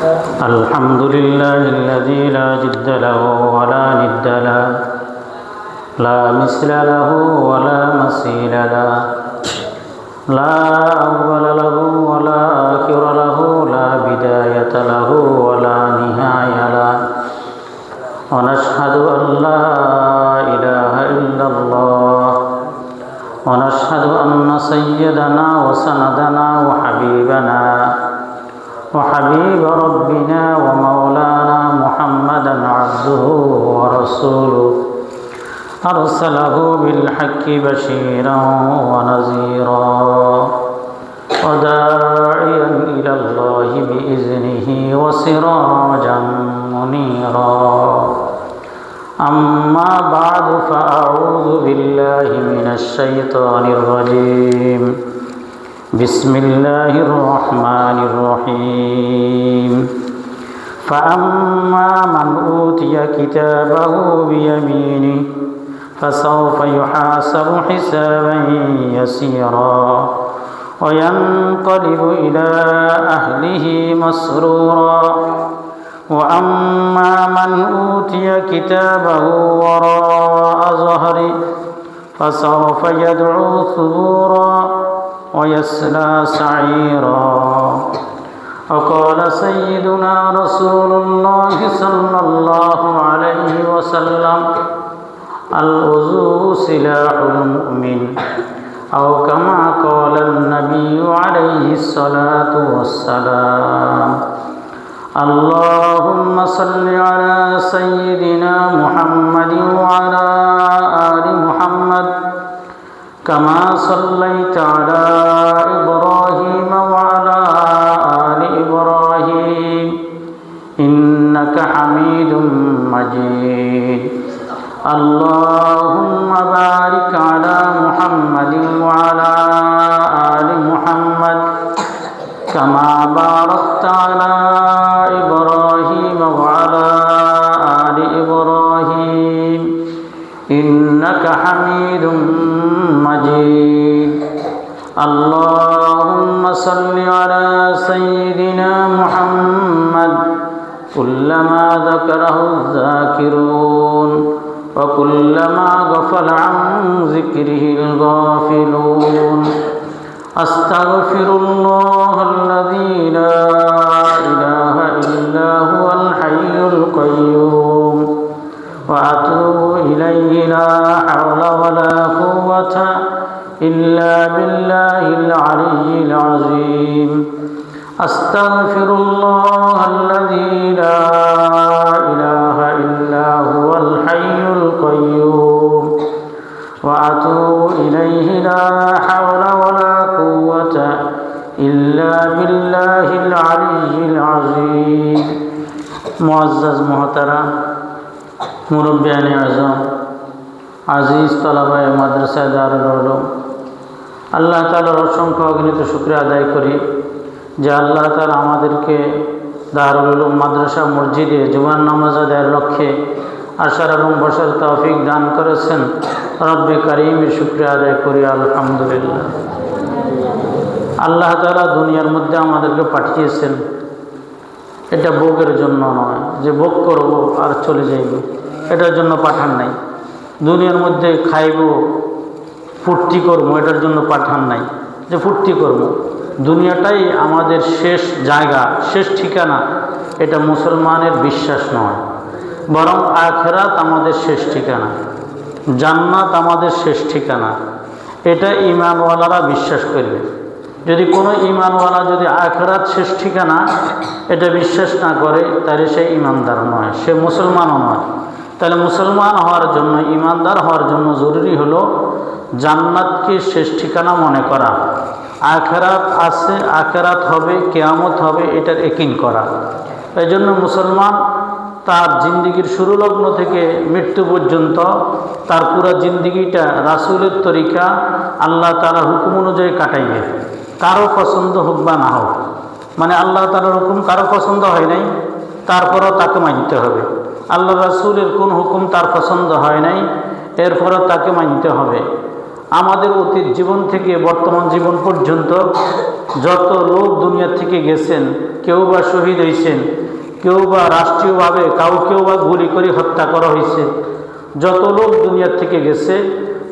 الحمد لله الذي لا جد له ولا ند له، لا مثل له ولا مثيل له، لا أول له ولا آخر له، لا بداية له ولا نهاية له. ونشهد أن لا إله إلا الله، ونشهد أن سيدنا وسندنا وحبيب ربنا ومولانا محمدا عبده ورسوله، أرسله بالحق بشيرا ونذيرا وداعيا إلى الله بإذنه وسراجا منيرا. أما بعد، فأعوذ بالله من الشيطان الرجيم. بسم الله الرحمن الرحيم. فأما من أوتي كتابه بيمينه فسوف يحاسب حسابا يسيرا وينقلب إلى أهله مسرورا. وأما من أوتي كتابه وراء ظهره فسوف يدعو ثبورا ويصلى سعيرا. وقال سيدنا رسول الله صلى الله عليه وسلم: الوضوء سلاح المؤمن، أو كما قال النبي عليه الصلاة والسلام. اللهم صل على سيدنا محمد وعلى آل محمد كما صليت على إبراهيم وعلى آل إبراهيم إنك حميد مجيد. اللهم بارك على محمد وعلى آل محمد كما باركت على إبراهيم وعلى آل إبراهيم إنك حميد مجيد. اللهم صل على سيدنا محمد كلما ذكره الذاكرون وكلما غفل عن ذكره الغافلون. أستغفر الله الذي لا إله إلا هو الحي القيوم وأتوب إليه، لا حول ولا قوة إلا بالله العلي العظيم. أستغفر الله الذي لا إله إلا هو الحي القيوم وأتوب إليه، لا حول ولا قوة إلا بالله العلي العظيم. মুআজ্জাজ মুহতারাম, মুরব্বিয়ান আযম, আজিজ তলাবায়ে মাদ্রাসা দারুল উলুম, আল্লাহ তাআলার অসংখ্য অগণিত শুকরিয়া আদায় করি যে আল্লাহ তাআলা আমাদেরকে দারুল উলুম মাদ্রাসা মসজিদে জুমার নামাজ আদায়ের লক্ষ্যে আসার এবং বসার তৌফিক দান করেছেন। রব্বে কারীমের শুকরিয়া আদায় করি, আলহামদুলিল্লাহ। আল্লাহ তাআলা দুনিয়ার মধ্যে আমাদেরকে পাঠিয়েছেন, এটা ভোগের জন্য নয় যে ভোগ করব আর চলে যাইব, এটার জন্য পাঠান নাই। দুনিয়ার মধ্যে খাইব, ফুর্তি করব, এটার জন্য পাঠান নাই যে ফুর্তি করব। দুনিয়াটাই আমাদের শেষ জায়গা, শেষ ঠিকানা, এটা মুসলমানের বিশ্বাস নয়, বরং আখিরাত আমাদের শেষ ঠিকানা, জান্নাত আমাদের শেষ ঠিকানা। এটা ঈমানওয়ালারা বিশ্বাস করবে। যদি কোনো ঈমানওয়ালা যদি আখিরাত শেষ ঠিকানা এটা বিশ্বাস না করে, তাহলে সে ঈমানদার নয়, সে মুসলমানও নয়। তাহলে মুসলমান হওয়ার জন্য, ঈমানদার হওয়ার জন্য জরুরি হলো জান্নাতকে শেষ ঠিকানা মনে করা, আখিরাত আছে, আখিরাত হবে, কিয়ামত হবে, এটার ইয়াকিন করা। এই জন্য মুসলমান তার জিন্দিগির শুরু লগ্ন থেকে মৃত্যু পর্যন্ত তার পুরো জিন্দিগিটা রাসূলের তরিকা, আল্লাহ তাআলার হুকুম অনুযায়ী কাটাইবে, কারো পছন্দ হোক বা না হোক। মানে আল্লাহ তাআলার হুকুম কারো পছন্দ হয় নাই, তারপরও তাকে মানতে হবে। আল্লাহ রাসূলের কোন হুকুম তার পছন্দ হয় নাই, এরপরও তাকে মানতে হবে। আমাদের অতীত জীবন থেকে বর্তমান জীবন পর্যন্ত যত লোক দুনিয়া থেকে গেছেন, কেউ বা শহীদ হয়েছেন, কেউ বা রাষ্ট্রীয়ভাবে কেউ বা গুলি করে হত্যা করা হয়েছে, যত লোক দুনিয়া থেকে গেছে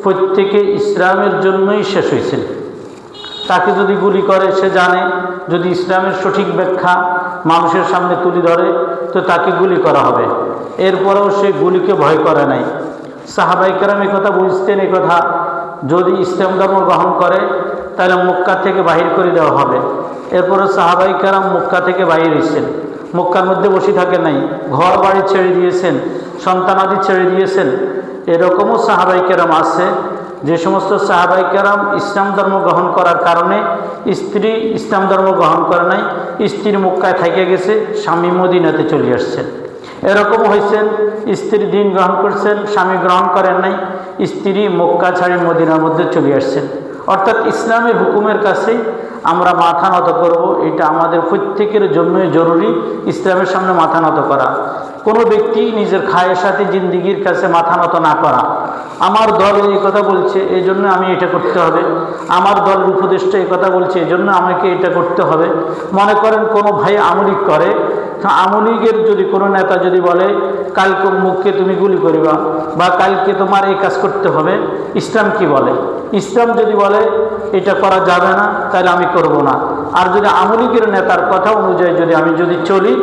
প্রত্যেকে ইসলামের জন্যই শেষ হয়েছেন। তাকে যদি গুলি করে, সে জানে যদি ইসলামের সঠিক ব্যাখ্যা মানুষের সামনে তুলে ধরে তো তাকে গুলি করা হবে। এরপরেও সে গুলিকে ভয় করে নাই। সাহাবায়ে কেরাম এই কথা বুঝতেন, এই কথা যদি ইসলাম ধর্ম গ্রহণ করে তাহলে মক্কা থেকে বাহির করে দেওয়া হবে। এরপরে সাহাবায়ে কেরাম মক্কা থেকে বাহির হয়েছেন, মক্কার মধ্যে বসে থাকে নাই, ঘর বাড়ি ছেড়ে দিয়েছেন, সন্তানাদি ছেড়ে দিয়েছেন। এরকমও সাহাবায়ে কেরাম আছে, যে সমস্ত সাহাবায়ে কেরাম ইসলাম ধর্ম গ্রহণ করার কারণে স্ত্রী ইসলাম ধর্ম গ্রহণ করে নাই, স্ত্রী মক্কায় থেকে গেছে, স্বামী মদিনাতে চলে আসছেন। এরকম হয়েছেন, স্ত্রী দিন গ্রহণ করছেন, স্বামী গ্রহণ করেন নাই, স্ত্রী মক্কা ছাড়ি মদিনার মধ্যে চলে আসছেন। অর্থাৎ ইসলামের হুকুমের কাছে আমরা মাথা নত করব, এটা আমাদের প্রত্যেকের জন্যই জরুরি। ইসলামের সামনে মাথা নত করা, কোনো ব্যক্তি নিজের খায়ের সাথে জিন্দিগির কাছে মাথা নত না করা। আমার দল এই কথা বলছে এই জন্য আমি এটা করতে হবে, আমার দলের উপদেষ্টা এই কথা বলছে এই জন্য আমাকে এটা করতে হবে। মনে করেন কোনো ভাই আমলিগ করে, আমলিগের যদি কোনো নেতা যদি বলে কালকে মুখকে তুমি গুলি করিবা বা কালকে তোমার এই কাজ করতে হবে, ইসলাম কি বলে? ইসলাম যদি বলে এটা করা যাবে না তাহলে আমি করব না। আর যদি আমলিগের নেতার কথা অনুযায়ী আমি যদি চলি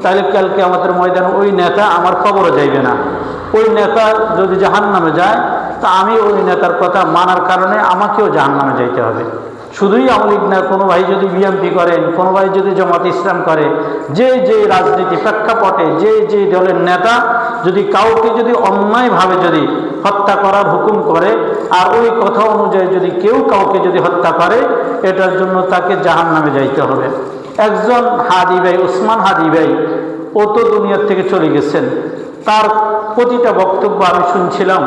তাহলে কালকে আমাদের ময়দানে ওই নেতা আমার খবরও যাইবে না। ওই নেতা যদি জাহান্নামে যায় তা আমি ওই নেতার কথা মানার কারণে আমাকেও জাহান্নামে যাইতে হবে। শুধুই আমলিগ না, কোনো ভাই যদি বিএনপি করেন, কোনো ভাই যদি জামাত ইসলাম করে, যে রাজনীতি প্রেক্ষাপটে যে দলের নেতা যদি কাউকে যদি অন্যায়ভাবে যদি হত্যা করার হুকুম করে আর ওই কথা অনুযায়ী যদি কেউ কাউকে যদি হত্যা করে, এটার জন্য তাকে জাহান্নামে যাইতে হবে। একজন হাদি ভাই, ওসমান হাদি ভাই, ও তো দুনিয়ার থেকে চলে গেছেন। তার প্রতিটা বক্তব্য আমি শুনছিলাম,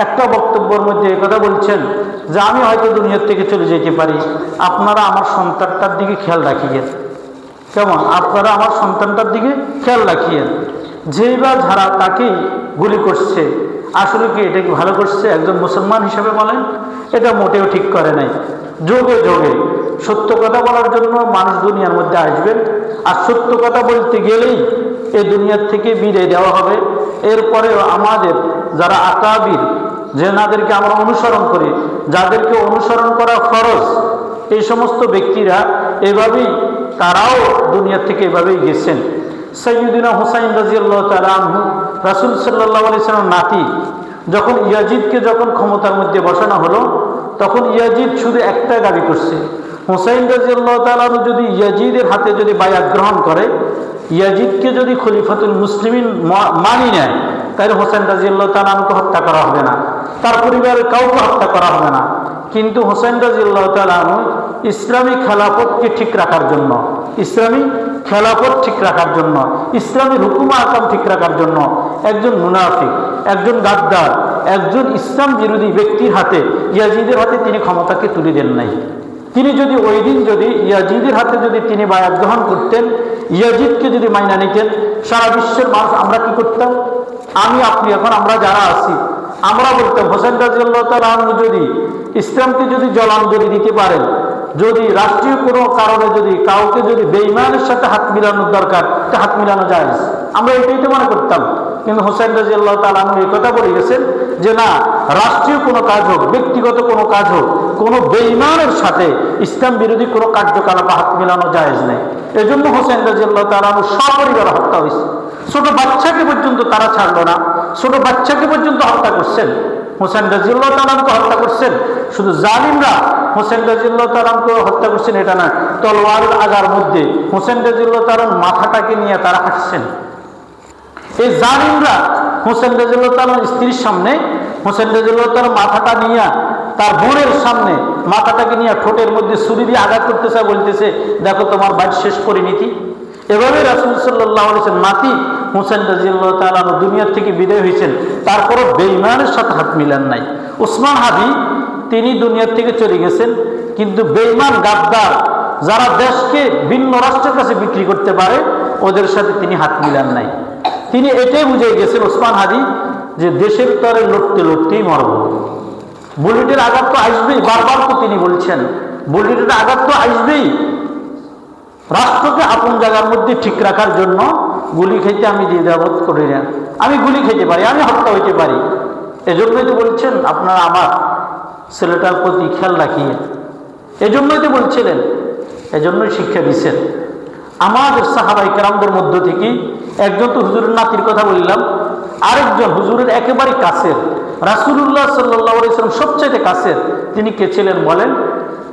একটা বক্তব্যের মধ্যে এই কথা বলছেন যে আমি হয়তো দুনিয়ার থেকে চলে যেতে পারি, আপনারা আমার সন্তানটার দিকে খেয়াল রাখিয়েন। কেমন? আপনারা আমার সন্তানটার দিকে খেয়াল রাখিয়েন। যেই বা যারা তাকে গুলি করছে, আসলে কি এটা কি ভালো করছে? একজন মুসলমান হিসেবে বলেন, এটা মোটেও ঠিক করে নাই। যোগে যোগে সত্য কথা বলার জন্য মানুষ দুনিয়ার মধ্যে আসবেন, আর সত্য কথা বলতে গেলেই এই দুনিয়ার থেকে বিদায় দেওয়া হবে। এরপরেও আমাদের যারা আকাবির, যেনাদেরকে আমরা অনুসরণ করি, যাদেরকে অনুসরণ করা ফরজ, এই সমস্ত ব্যক্তিরা এভাবেই তারাও দুনিয়ার থেকে এভাবেই গেছেন। সাইয়্যিদুনা হুসাইন রাদিয়াল্লাহু তাআলা আনহু, রাসূল সাল্লাল্লাহু আলাইহি ওয়াসাল্লাম নাতি, যখন ইয়াজিদকে ক্ষমতার মধ্যে বসানো হলো, তখন ইয়াজিদ শুধু একটাই দাবি করছে, হুসাইন রাদিয়াল্লাহু তাআলা আনহু যদি ইয়াজিদের হাতে যদি বায়াত গ্রহণ করে, ইয়াজিদকে যদি খলিফাতুল মুসলিমিন মানি নেয়, তাহলে হোসেন রাদিয়াল্লাহু তাআলা আনহুকে হত্যা করা হবে না, তার পরিবারের কাউকে হত্যা করা হবে না। কিন্তু হোসেন রাদিয়াল্লাহু তাআলা আনহু ইসলামী খেলাফতকে ঠিক রাখার জন্য, ইসলামী খেলাফত ঠিক রাখার জন্য, ইসলামী হুকুম আহকাম ঠিক রাখার জন্য একজন মুনাফিক, একজন গাদ্দার, একজন ইসলাম বিরোধী ব্যক্তির হাতে, ইয়াজিদের হাতে তিনি ক্ষমতাকে তুলে দেন নাই। তিনি যদি ওই দিন যদি ইয়াজিদের হাতে যদি তিনি বায়াত গ্রহণ করতেন, ইয়াজিদকে যদি মাইনা নিতেন, সারা বিশ্বের মানুষ আমরা কি করতাম? আমি আপনি এখন আমরা যারা আছি, আমরা বলতাম হোসেন রাদিয়াল্লাহু তাআলা আনহু যদি ইসলামকে যদি জলাঞ্জলি দিতে পারেন, যদি রাষ্ট্রীয় কোনো কারণে যদি কাউকে যদি বেঈমানের সাথে হাত মিলানোর দরকার, তা হাত মিলানো যায়, আমরা এটাই তো মনে করতাম। কিন্তু হোসেন রাদিয়াল্লাহু তাআলা আনহু এই কথা বলে গেছেন যে না, রাষ্ট্রীয় কোনো কাজ হোক, ব্যক্তিগত কোনো কাজ হোক, কোনো বেঈমানের সাথে ইসলাম বিরোধী কোনো কার্যকলাপে হাত মিলানো জায়েজ নেই। এজন্য হোসেন রাদিয়াল্লাহু তাআলা আনহু সপরিবার হত্যা হয়েছে। ছোট বাচ্চাকে পর্যন্ত তারা ছাড়লো না, ছোট বাচ্চাকে পর্যন্ত হত্যা করছেন। হোসেন রাদিয়াল্লাহু তাআলা আনহুকে হত্যা করছেন, শুধু জালিমরা হোসেন রাদিয়াল্লাহু তাআলা আনহুকে হত্যা করছেন এটা না, তলোয়ারের আগার মধ্যে হোসেন রাদিয়াল্লাহু তাআলার মাথাটাকে নিয়ে তারা হাঁটছেন। এই জালিমরা হোসেন রাদিয়াল্লাহু তাআলার স্ত্রীর সামনে হোসেন রাদিয়াল্লাহু তাআলার মাথাটা নিয়ে, তার বোনের সামনে মাথাটাকে নিয়ে ঠোঁটের মধ্যে ছুরি দিয়ে আঘাত করতেছে, বলতেছে দেখো তোমার বাড়ি শেষ পরিণতি। এভাবে রাসূল সাল্লাল্লাহু আলাইহি ওয়াসাল্লাম নাতি হোসেন রাদিয়াল্লাহু তাআলা দুনিয়ার থেকে বিদায় হয়েছেন, তারপরও বেঈমানের সাথে হাত মিলান নাই। ওসমান হাদি তিনি দুনিয়ার থেকে চলে গেছেন, কিন্তু বেঈমান গাদ্দার যারা দেশকে ভিন্ন রাষ্ট্রের কাছে বিক্রি করতে পারে, ওদের সাথে তিনি হাত মিলান নাই। তিনি এটাই বুঝে গেছেন ওসমান হাদি যে দেশের তরে লড়তে লড়তেই মরব, বুলেটের আঘাত তো আসবেই, বারবার তো তিনি বলছেন বুলেটের আঘাত তো আসবেই। রাষ্ট্রকে আপন জায়গার মধ্যে ঠিক রাখার জন্য গুলি খেতে আমি দ্বিধাবোধ করি না। আমি গুলি খেতে পারি, আমি হত্যা হইতে পারি। এজন্যই তো বলছেন আপনারা আমার ছেলেটার প্রতি খেয়াল রাখিয়ে, এজন্যই তো বলছিলেন, এজন্যই শিক্ষা দিচ্ছেন। আমাদের সাহাবাই কেরামদের মধ্য থেকে একজন তো হুজুরের নাতির কথা বললাম, আরেকজন হুজুরের একেবারে কাছের, রাসূলুল্লাহ সাল্লাল্লাহু আলাইহি ওয়াসাল্লাম সবচেয়ে কাছের, তিনি কে ছিলেন বলেন?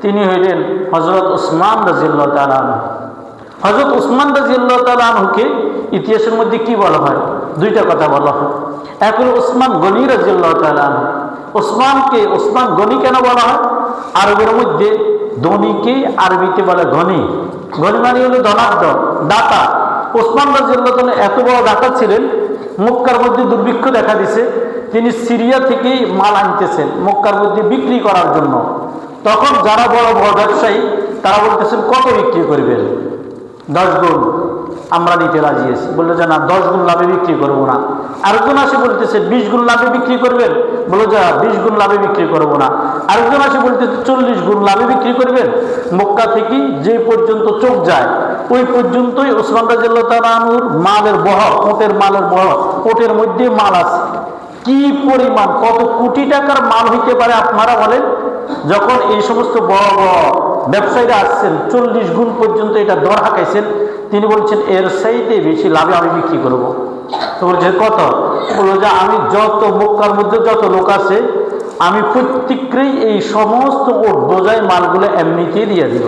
তিনি হইলেন হযরত উসমান রাদিয়াল্লাহু তাআলা আনহু। হযরত উসমান রাদিয়াল্লাহু তাআলা আনহুকে ইতিহাসের মধ্যে কি বলা হয়? দুইটা কথা বলা হয়। এক হলো উসমান গনি রাদিয়াল্লাহু তাআলা আনহু। উসমানকে উসমান গনি কেন বলা হয়? আরবের মধ্যে ধনীকে আরবিতে বলে গনি। গনি মানে হলো ধনাঢ্য, দাতা। উসমান রাদিয়াল্লাহু তাআলা এত বড় দাতা ছিলেন, মক্কার মধ্যে দুর্ভিক্ষ দেখা দিছে, তিনি সিরিয়া থেকে মাল আনতেছেন মক্কার মধ্যে বিক্রি করার জন্য। তখন যারা বড় বড় ব্যবসায়ী তারা বলতেছেন কত বিক্রি করবেন? 10 গুণ আমরা নিতে রাজি আছি। বললো যে না, 10 গুণ লাভে বিক্রি করবো না। আরেকজন আসে বলতেছে 20 গুণ লাভে বিক্রি করবেন। বললো যে 20 গুণ লাভে বিক্রি করবো না। আরেকজন আসে বলতেছে 40 গুণ লাভে বিক্রি করবেন। মক্কা থেকে যে পর্যন্ত চোখ যায় ওই পর্যন্তই উসমান রাদিয়াল্লাহু তাআলা আনহুর মালের বহর, ওটের মালের বহর, ওটের মধ্যে মাল আছে। কি পরিমাণ, কত কোটি টাকার মাল হইতে পারে আপনারা বলেন? যখন এই সমস্ত বড় বড় ব্যবসায়ীরা আসছেন 40 গুণ পর্যন্ত এটা দর হাঁকাইছেন, তিনি বলছেন এর চাইতে বেশি লাভে আমি বিক্রি করব। তো বলছে কত? বললো যে আমি যত মক্কার মধ্যে যত লোক আছে আমি প্রত্যেককেই এই সমস্ত ওট বোঝাই মালগুলো এমনিতেই দিয়ে দিব।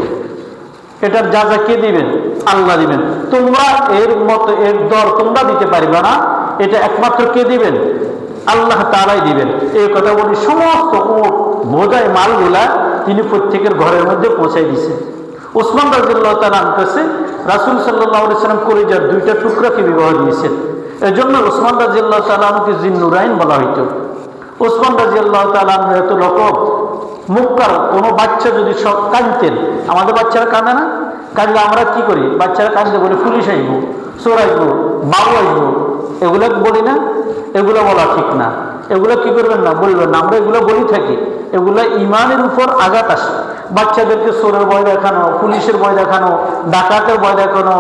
এটার যা যা কে দিবেন? আল্লাহ দিবেন। তোমরা এর মতো এর দর তোমরা দিতে পারবে না, এটা একমাত্র কে দিবেন? আল্লাহ তাআলাই দিবেন। এই কথা বলি সমস্ত ওট বোঝাই মালগুলা তিনি প্রত্যেকের ঘরের মধ্যে পৌঁছাই দিয়েছেন। উসমান রাদিয়াল্লাহু তাআলা আনহু কাছে রাসূল সাল্লাল্লাহু আলাইহি সাল্লাম কলিজার 2টা টুকরাকে বিবাহ দিয়েছেন। এজন্য উসমান রাদিয়াল্লাহু তাআলা আনহুকে জিন্নুরাইন বলা হইতো। উসমান রাদিয়াল্লাহু তাআলা আনহু এত রকম মক্কার কোনো বাচ্চা যদি সব কাঁদতেন, আমাদের বাচ্চারা কাঁদে না? কাঁদলে আমরা কি করি? বাচ্চারা কাঁদতে বলে পুলিশ আসবো, চোর আসবো, বাবু আসবো, এগুলো বলি না? এগুলো বলা ঠিক না। এগুলো কি করবেন না, বলবেন না। আমরা এগুলো বলি থাকি, এগুলো ইমানের উপর আঘাত আসে। বাচ্চাদেরকে চোরের ভয় দেখানো, পুলিশের ভয় দেখানো, ডাকাতের ভয় দেখানো,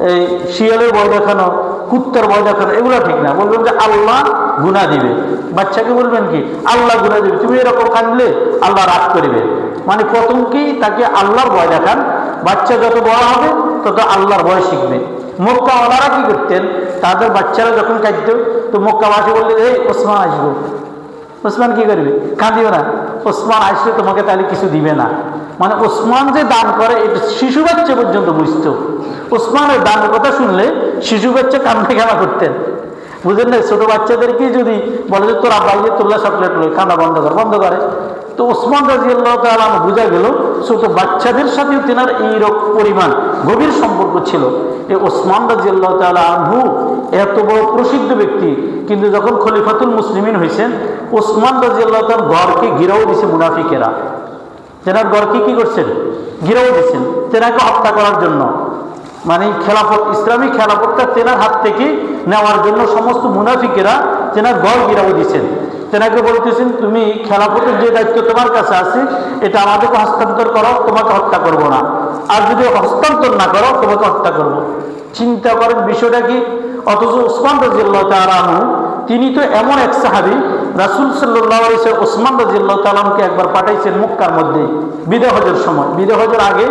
এই শিয়ালের ভয় দেখানো, কুত্তার ভয় দেখানো, এগুলো ঠিক না। বলবেন যে আল্লাহ গুনাহ দিবে। বাচ্চাকে বলবেন কি আল্লাহ গুনাহ দিবে, তুমি এরকম কাঁদলে আল্লাহ রাগ করবে। মানে প্রথমকেই তাকে আল্লাহর ভয় দেখান। বাচ্চা যত বড় হবে তত আল্লাহর ভয় শিখবে। মক্কাওয়ালারা কি করতেন? তাদের বাচ্চারা যখন কাঁদত তো মক্কাবাসী বললে এই ওসমান আসবো। ওসমান কি করবে? কাঁদিও না, ওসমান আসলে তোমাকে তাহলে কিছু দিবে না। মানে ওসমান যে দান করে এটা শিশু বাচ্চা পর্যন্ত বুঝত। ওসমানের দানের কথা শুনলে শিশু বাচ্চা কান্না খেলা করতেন, বুঝলেন না? ছোট বাচ্চাদেরকে যদি বলে যে তোর আব্বা তোল্লা চকলেট লই, কান্না বন্ধ করে। তো ওসমান রাদিয়াল্লাহু তাআলা বোঝা গেল ছোট বাচ্চাদের সাথেও তেনার এইরকম পরিমাণ গভীর সম্পর্ক ছিল। এই ওসমান রাদিয়াল্লাহু তাআলা আনহু এত বড় প্রসিদ্ধ ব্যক্তি, কিন্তু যখন খলিফাতুল মুসলিমিন হয়েছেন ওসমান রাদিয়াল্লাহু তাআলা ঘরকে ঘিরাও দিছে মুনাফিকেরা। তেনার ঘরকে কি করছেন? ঘিরাও দিচ্ছেন তেনাকে হত্যা করার জন্য। মানে খেলাফত, ইসলামী খেলাফতটা তেনার হাত থেকে নেওয়ার জন্য সমস্ত মুনাফিকেরা তেনার ঘর ঘিরাও দিচ্ছেন। তেনাকে বলতেছেন তুমি খেলাফতের যে দায়িত্ব তোমার কাছে আছে এটা আমাদেরকে হস্তান্তর করো, তোমাকে হত্যা করব না। আর যদি হস্তান্তর না করো তোমাকে হত্যা করব। চিন্তা করেন বিষয়টা কি? অথচ ওসমান রাদিয়াল্লাহু তাআলা আনহু তিনি তো এমন এক সাহাবী, রাসূল সাল্লাল্লাহু আলাইহি ওয়াসাল্লাম ওসমান রাদিয়াল্লাহু তাআলা আনহুকে একবার পাঠাইছেন মক্কার মধ্যে বিদায় হজের সময়। বিদায় হজের আগে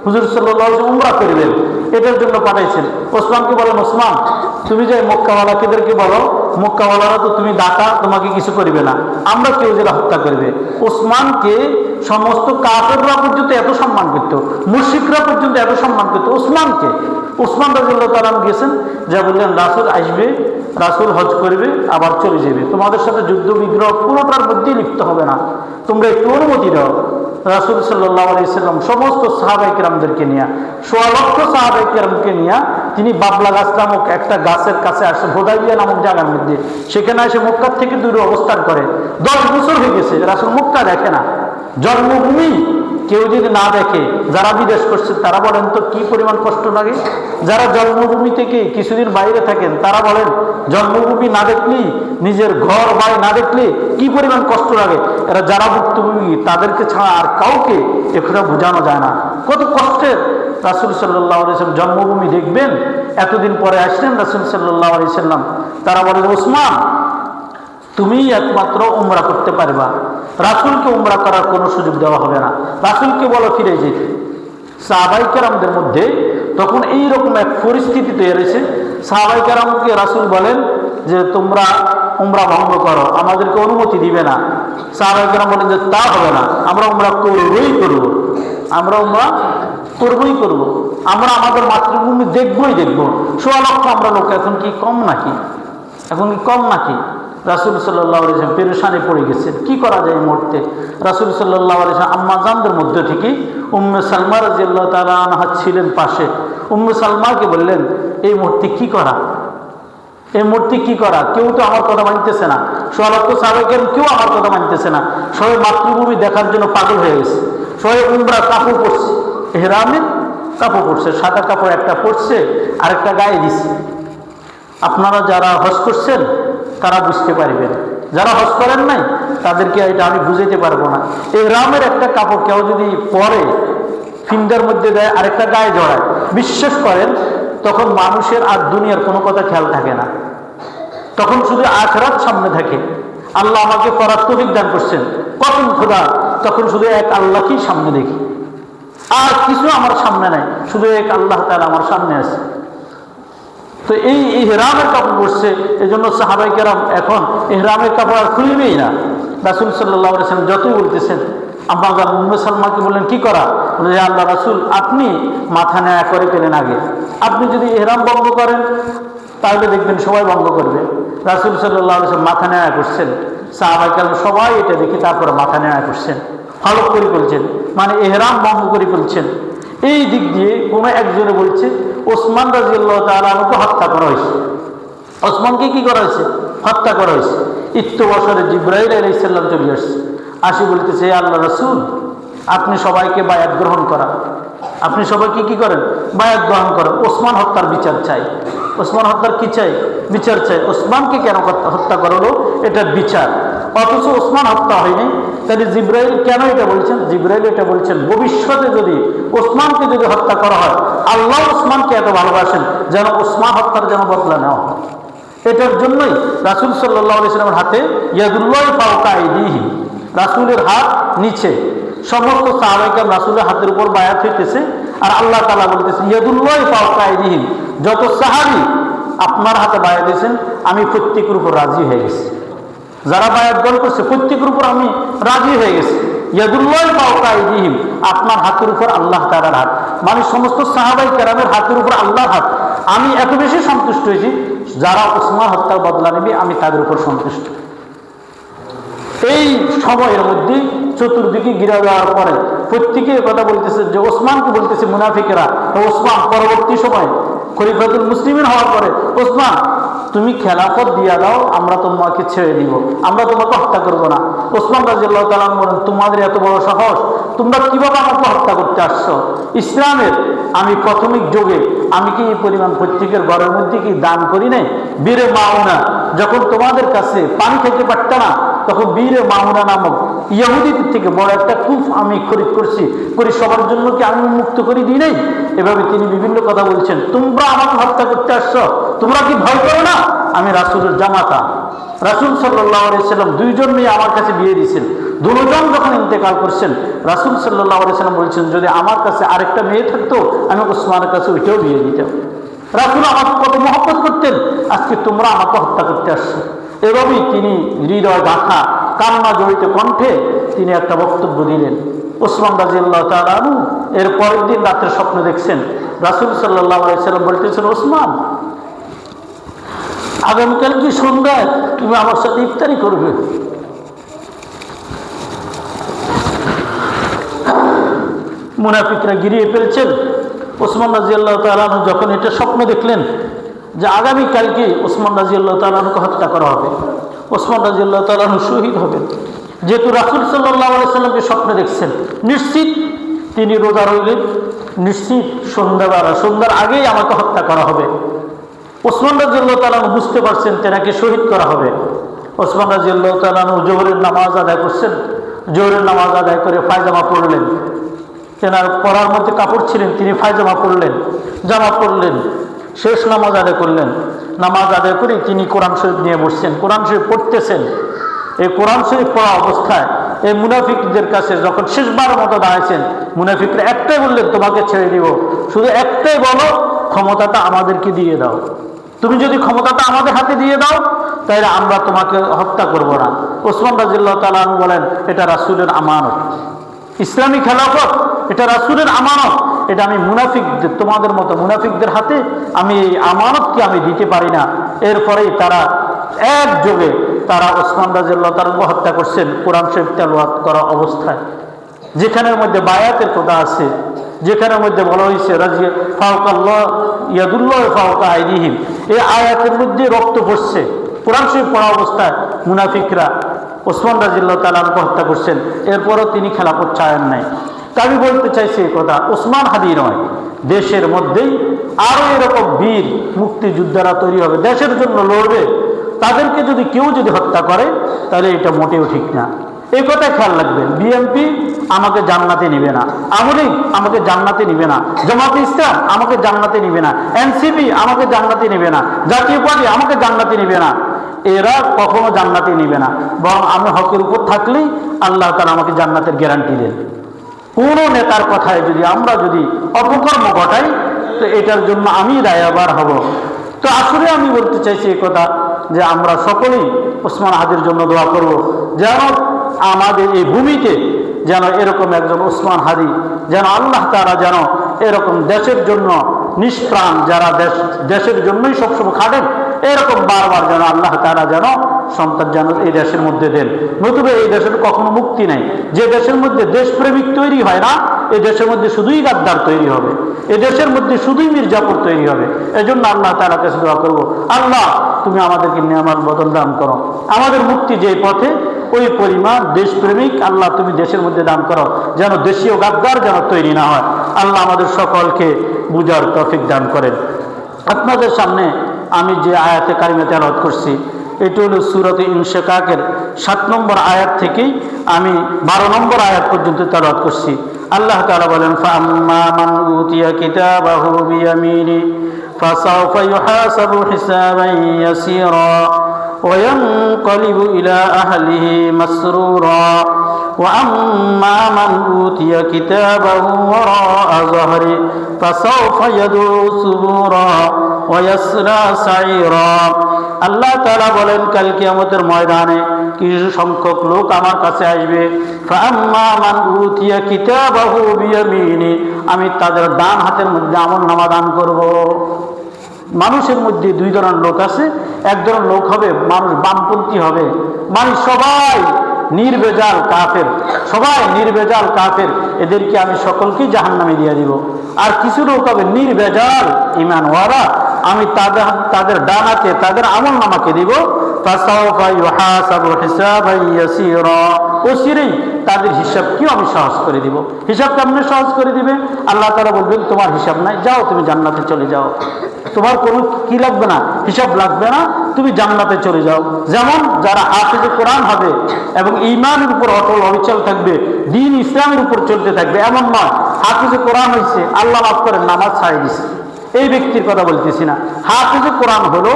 হুজুর সাল্লাল্লাহু আলাইহি ওয়াসাল্লাম উমরা করবেন, এটার জন্য পাঠাইছেন। ওসমানকে বলেন ওসমান তুমি যে মক্কাওয়ালাদেরকে বলো, মক্কাওয়ালারা তো তুমি দাতা, তোমাকে কিছু করবে না, আমরা কেউ যেটা হত্যা করবে। ওসমানকে সমস্ত কাফেররা পর্যন্ত এত সম্মান করত, মুশরিকরা পর্যন্ত এত সম্মান করত ওসমানকে। ওসমান রাদিয়াল্লাহু তাআলা গেছেন, যা বললেন রাসূল আসবে, রাসূল হজ করবে আবার চলে যাবে, তোমাদের সাথে যুদ্ধ বিগ্রহ পুরোটার মধ্যেই লিপ্ত হবে না, তোমরা একটু অনুমতি দাও। রাসূল সাল্লাল্লাহু আলাইহি সাল্লাম সমস্ত সাহাবায়ে কেরামদেরকে নিয়ে, 1.5 লক্ষ সাহাবায়ে কেরামকে নিয়ে তিনি বাবলা গাছ নামক একটা গাছের কাছে আসে, হুদাইবিয়া নামক জায়গার মধ্যে। সেখানে এসে মক্কা থেকে দূরে অবস্থান করে। 10 বছর হয়ে গেছে রাসূল মক্কা দেখে না, জন্মভূমি কেউ যদি না দেখে, যারা বিদেশ করছে তারা বলেন তো কি পরিমাণ কষ্ট লাগে। যারা জন্মভূমি থেকে কিছুদিন বাইরে থাকেন তারা বলেন জন্মভূমি না দেখলি, নিজের ঘর বাড়ি না দেখলে কি পরিমাণ কষ্ট লাগে। এরা যারা ভুক্তভোগী তাদেরকে ছাড়া আর কাউকে একথা বোঝানো যায় না কত কষ্টের। রাসূল সাল্লাল্লাহু আলাইহি ওয়াসাল্লাম জন্মভূমি দেখবেন, এতদিন পরে আসলেন রাসূল সাল্লাল্লাহু আলাইহি ওয়াসাল্লাম। তারা বলে ওসমান তুমিই একমাত্র উমরা করতে পারবা, রাসূলকে উমরা করার কোনো সুযোগ দেওয়া হবে না, রাসূলকে বলো ফিরে যেতে। সাহাবায়ে কেরামদের মধ্যে তখন এইরকম এক পরিস্থিতি তৈরি হয়েছে, সাহাবায়ে কেরামকে রাসূল বলেন যে তোমরা উমরা ভঙ্গ করো, আমাদেরকে অনুমতি দিবে না। সাহাবায়ে কেরাম বলেন যে তা হবে না, আমরা উমরা করবই করব, আমরা উমরা করবই করব, আমরা আমাদের মাতৃভূমি দেখবই দেখব। ১৬ লক্ষ আমরা লোক, এখন কি কম নাকি? এখন কি কম নাকি? রাসূল সাল্লাল্লাহু আলাইহি ওয়াসাল্লাম পেরেশানে পড়ে গেছেন, কি করা যায় এই মুহূর্তে। রাসূল সাল্লাল্লাহু আলাইহি ওয়াসাল্লাম আম্মা জানদের মধ্যে থেকে উম্মে সালমা রাদিয়াল্লাহু তাআলা আনহা ছিলেন পাশে। উম্মে সালমাকে বললেন এই মুহূর্তে কি করা, এই মুহূর্তে কি করা? কেউ তো আমার কথা মানতেছে না, ১৬ লক্ষ সাহাবায়ে কেরাম কেউ আমার কথা মানতেছে না, সবাই মাতৃভূমি দেখার জন্য পাগল হয়ে গেছে। সবাই উমরা কাপড় পরছে, ইহরামের কাপড় পরছে, সাদা কাপড় একটা পরছে আরেকটা গায়ে দিচ্ছে। আপনারা যারা হজ করছেন তারা বুঝতে পারবেন, যারা হজ করেন নাই তাদেরকে এটা আমি বুঝাইতে পারবো না। ইহরামের একটা কাপড় কেউ যদি পরে ফিঙ্গার মধ্যে দেয় আরেকটা গায়ে জড়ায়, বিশ্বাস করেন তখন মানুষের আর দুনিয়ার কোনো কথা খেয়াল থাকে না, তখন শুধু আখিরাত সামনে থাকে। আল্লাহ আমাকে করার তৌফিক দান করছেন, কখন খোদা, তখন শুধু এক আল্লাহকেই সামনে দেখি, আর কিছু আমার সামনে নাই, শুধু এক আল্লাহ তাআলা আমার সামনে আছে। তো এই ইহরামের কাপড় পরছে, এই জন্য সাহাবায়ে কেরাম এখন ইহরামের কাপড় আর খুলবেই না। রাসূল সাল্লাল্লাহু আলাইহি ওয়াসাল্লাম যতই বলতেছেন, আম্মা জান উম্মে সালমাকে বললেন কি করা, বলে যে আল্লাহ রাসূল আপনি মাথা ন্যায় করে ফেলেন আগে, আপনি যদি ইহরাম ভঙ্গ করেন তাহলে দেখবেন সবাই ভঙ্গ করবে। রাসূল সাল্লাল্লাহু আলাইহি ওয়াসাল্লাম মাথা ন্যায় করছেন, সাহাবায়ে কেরাম সবাই এটা দেখি তারপরে মাথা ন্যায় করছেন, হলক করে ফেলছেন, মানে ইহরাম ভঙ্গ করে ফেলছেন। এই দিক দিয়ে কোনো একজনে বলছে ওসমান রাদিয়াল্লাহু তাআলা আনহুকে হত্যা করা হয়েছে। ওসমানকে কি করা হয়েছে? হত্যা করা হয়েছে। ইত্য বছরে জিবরাইল আলাইহিস সালাম চলে আসছে, আসি বলতেছে আল্লাহ রাসূল আপনি সবাইকে বায়াত গ্রহণ করা, আপনি সবাইকে কি করেন? বায়াত গ্রহণ করেন, ওসমান হত্যার বিচার চাই। ওসমান হত্যার কি চাই? বিচার চাই। ওসমানকে কেন হত্যা করলো এটার বিচার, অথচ ওসমান হত্যা হয়নি। তাহলে জিবরাইল কেন এটা বলছেন? জিবরাইল এটা বলছেন ভবিষ্যতে যদি ওসমানকে যদি হত্যা করা হয়, আল্লাহ ওসমানকে এত ভালোবাসেন যেন ওসমান হত্যার যেন বদলা নেওয়া হয়। এটার জন্যই রাসূল সাল্লাল্লাহু আলাইহি ওয়াসাল্লামের হাতে ইয়াদুল্লাহি ফাওকা আইদিহিম, রাসূলের হাত নিচে, সমস্ত সাহাবায়ে কেরাম রাসূলের হাতের উপর বায়াত হইতেছে, আর আল্লাহ তাআলা বলতেছে ইয়াদুল্লাহি ফাওকা আইদিহিম, যত সাহাবী আপনার হাতে বায়াত দিয়েছেন আমি প্রত্যেকের উপর রাজি হয়ে গেছি, যারা বায়াত গ্রহণ করছে প্রত্যেকের উপর আমি রাজি হয়ে গেছি। ইয়াদুল্লাহি ফাওকা আইদিহিম, আপনার হাতের উপর আল্লাহ তাআলার হাত, মানে সমস্ত সাহাবায়ে কেরামের হাতের উপর আল্লাহর হাত। আমি এত বেশি সন্তুষ্ট হয়েছি, যারা ওসমান হত্যার বদলা নেবে আমি তাদের উপর সন্তুষ্ট। এই সময়ের মধ্যে চতুর্দিকে ঘিরে দেওয়ার পরে প্রত্যেকে কথা বলতেছে যে ওসমানকে বলতেছে মুনাফিকেরা, ওসমান পরবর্তী সময় খলিফাতুল মুসলিমিন হওয়ার পরে ওসমান তুমি খেলাফত দিয়া দাও, আমরা তোমাকে ছেড়ে দিব, আমরা তোমাকে হত্যা করব না। ওসমান রাদিয়াল্লাহু তাআলা বলেন তোমাদের এত বড় সাহস, তোমরা কিভাবে আমাকে হত্যা করতে আসছো? ইসলামের আমি প্রাথমিক যুগে আমি কি এই পরিমাণ প্রত্যেকের ঘরের মধ্যে কি দান করি নাই? বীরে মাউনা যখন তোমাদের কাছে পানি খেতে পারত না, তখন বীরে মাউনা নামক ইহুদিদের থেকে বড় একটা কূপ আমি খরিদ করছি, করে সবার জন্য কি আমি মুক্ত করে দিই নাই? এভাবে তিনি বিভিন্ন কথা বলছেন। তোমরা আমাকে হত্যা করতে আসছো, তোমরা কি ভয় করো না? আমি রাসূলের জামাতা, রাসূল সাল্লাল্লাহু আলাইহি ওয়াসাল্লাম দুইজন মেয়ে আমার কাছে বিয়ে দিয়েছেন, দুজন যখন ইন্তেকাল করছেন রাসূল সাল্লাল্লাহু আলাইহি ওয়াসাল্লাম বলছেন যদি আমার কাছে আরেকটা মেয়ে থাকতো আমি ওসমানের কাছে ওইটাও বিয়ে দিতাম। রাসূল আমাকে কত মহব্বত করতেন, আজকে তোমরা আমাকে হত্যা করতে আসছো। এভাবেই তিনি হৃদয় গাঁথা কান্না জড়িত কণ্ঠে তিনি একটা বক্তব্য দিলেন। ওসমান রাদিয়াল্লাহু তাআলা আনহু এর পরের দিন রাতের স্বপ্ন দেখছেন, রাসূল সাল্লাল্লাহু আলাইহি ওয়াসাল্লাম বলতেছেন ওসমান আগামীকাল কি সন্ধ্যায় তুমি আমার সাথে ইফতারি করবে? মুনাফিকরা গিরিয়ে ফেলছেন। ওসমান রাদিয়াল্লাহু তাআলা আনহু যখন এটা স্বপ্ন দেখলেন যে আগামীকালকে ওসমান রাদিয়াল্লাহু তাআলা আনহুকে হত্যা করা হবে, ওসমান রাদিয়াল্লাহু তাআলা আনহু শহীদ হবেন, যেহেতু রাসূল সাল্লাল্লাহু আলাইহি ওয়াসাল্লামকে স্বপ্নে দেখছেন, নিশ্চিত তিনি রোজা রইলেন, নিশ্চিত সন্ধ্যার আগেই আমাকে হত্যা করা হবে। ওসমান রাদিয়াল্লাহু তাআলা বুঝতে পারছেন তেনাকে শহীদ করা হবে। ওসমান রাদিয়াল্লাহু তাআলা জোহরের নামাজ আদায় করছেন, জোহরের নামাজ আদায় করে পায়জামা পরলেন, তেনার পরার মধ্যে কাপড় ছিলেন, তিনি পায়জামা পরলেন, জামা পরলেন, শেষ নামাজ আদায় করলেন। নামাজ আদায় করে তিনি কোরআন শরীফ নিয়ে বসছেন, কোরআন শরীফ পড়তেছেন। এই কোরআন শরীফ পড়া অবস্থায় এই মুনাফিকদের কাছে যখন শেষবার মতো দাঁড়াইছেন, মুনাফিকরা একটাই বললেন, তোমাকে ছেড়ে দিব, শুধু একটাই বলো, ক্ষমতাটা আমাদেরকে দিয়ে দাও। তুমি যদি ক্ষমতাটা আমাদের হাতে দিয়ে দাও তাহলে আমরা তোমাকে হত্যা করব না। ওসমান রাদিয়াল্লাহু তাআলা আনহু বলেন, এটা রাসূলের আমানত, ইসলামী খেলাফত এটা রাসূলের আমানত, এটা আমি মুনাফিকদের, তোমাদের মতো মুনাফিকদের হাতে আমি এই আমানতকে আমি দিতে পারি না। এরপরেই তারা একযোগে তারা ওসমান রাদিয়াল্লাহু তাআলাকে হত্যা করছেন কোরআন শরীফ তেলাওয়াত করা অবস্থায়, যেখানের মধ্যে বায়াতের কথা আছে, যেখানের মধ্যে বলা হয়েছে রাজিয়া ফাওকাল্লাহ ইয়াদুল্লাহ ফাওকা আইদিহিম, এই আয়াতের মধ্যে রক্ত পড়ছে। কোরআন শরীফ পড়া অবস্থায় মুনাফিকরা ওসমান রাদিয়াল্লাহু তাআলাকে হত্যা করছেন, এরপরও তিনি খেলাফত চায়েন নাই। তা আমি বলতে চাইছি এই কথা, ওসমান হাদি নয়, দেশের মধ্যেই আরও এরকম বীর মুক্তিযোদ্ধারা তৈরি হবে, দেশের জন্য লড়বে, তাদেরকে যদি কেউ যদি হত্যা করে তাহলে এটা মোটেও ঠিক না। এই কথা খেয়াল রাখবেন। বিএনপি আমাকে জান্নাতে নিবে না, আওয়ামী লীগ আমাকে জান্নাতে নিবে না, জামাতে ইসলাম আমাকে জান্নাতে নিবে না, এনসিপি আমাকে জান্নাতে নিবে না, জাতীয় পার্টি আমাকে জান্নাতে নিবে না, এরা কখনো জান্নাতে নিবে না। বরং আমি হকের উপর থাকলেই আল্লাহ তাআলা আমাকে জান্নাতের গ্যারান্টি দেন। কোনো নেতার কথায় যদি আমরা যদি অপকর্ম ঘটাই তো এটার জন্য আমি দায়ভার হব। তো আসলে আমি বলতে চাইছি এই কথা যে আমরা সকলেই ওসমান হাদির জন্য দোয়া করব, যেন আমাদের এই ভূমিতে যেন এরকম একজন ওসমান হাদি, যেন আল্লাহ তাআলা যেন এরকম দেশের জন্য নিষ্প্রাণ, যারা দেশের জন্যই সবসময় খাটেন, এরকম বারবার যেন আল্লাহ তাআলা যেন সন্তান যেন এই দেশের মধ্যে দেন। নতুবা এই দেশের কখনো মুক্তি নেই। যে দেশের মধ্যে দেশপ্রেমিক তৈরি হয় না, এই দেশের মধ্যে শুধুই গাদ্দার তৈরি হবে, এই দেশের মধ্যে শুধুই মির্জাপুর তৈরি হবে। এজন্য আল্লাহ তাআলার কাছে দোয়া করব, আল্লাহ তুমি আমাদেরকে নেয়ামত বদল দান করো, আমাদের মুক্তি যে পথে ওই পরিমাণ দেশপ্রেমিক আল্লাহ তুমি দেশের মধ্যে দান করো, যেন দেশীয় গাদ্দার যেন তৈরি না হয়। আল্লাহ আমাদের সকলকে বুঝার তৌফিক দান করেন। আপনাদের সামনে আমি যে আয়াতে কারিমা তেলাওয়াত করছি এটি হলো সূরাত ইনশিকাকের 7 নম্বর আয়াত থেকেই আমি 12 নম্বর আয়াত পর্যন্ত তেলাওয়াত করছি। আল্লাহ তাআলা বলেন, ফাআম্মা মান উতিয়া কিতাবাহু বিয়ামিনি ফাসাউফা ইউহাসাবু হিসাবান ইয়াসীরা ওয়া ইয়ানকালিবু ইলা আহলিহি মাসরুরা ওয়া আম্মা মান উতিয়া কিতাবাহু ওয়ারাআ যাহরি ফাসাউফা ইয়াদউ সুবুরা ওয়া ইয়াসলা সাইরা। আল্লাহ তাআলা বলেন, কাল কিয়ামতের ময়দানে কিছু সংখ্যক লোক আমার কাছে আসবে, ফাআম্মা মান উতিয়া কিতাবাহু বিয়ামিনি, আমি তাদের ডান হাতের মধ্যে আমলনামা দান করব। মানুষের মধ্যে দুই ধরনের লোক আছে, এক ধরনের লোক হবে মানুষ বামপন্থী হবে, মানে সবাই নির্ভেজাল কাফের, সবাই নির্ভেজাল কাফের, এদেরকে আমি সকলকেই জাহান্নামে দিয়ে দিব। আর কিছু লোক হবে নির্ভেজাল ঈমানওয়ালা, আমি তাদের ডান হাতে তাদের আমলনামাকে দিব, ফাসাউফা ইউহাসাবু হিসাবান ইয়াসীরা, অচিরেই তাদের হিসাবকেও আমি সহজ করে দিব। হিসাব কেমনে সহজ করে দিবে? আল্লাহ তাআলা বলবেন, তোমার হিসাব নাই, যাও তুমি জান্নাতে চলে যাও, তোমার কোনো কি লাগবে না, হিসাব লাগবে না, তুমি জান্নাতে চলে যাও। যেমন যারা হাফেজে কোরআন হবে এবং ঈমানের উপর অটল অবিচল থাকবে, দ্বীন ইসলামের উপর চলতে থাকবে, এমন নয় হাফেজে কোরআন হয়েছে আল্লাহ মাফ করেন নামাজ ছাড়িয়ে দিছে, এই ব্যক্তির কথা বলতেছি না। হাফেজে কোরআন হলো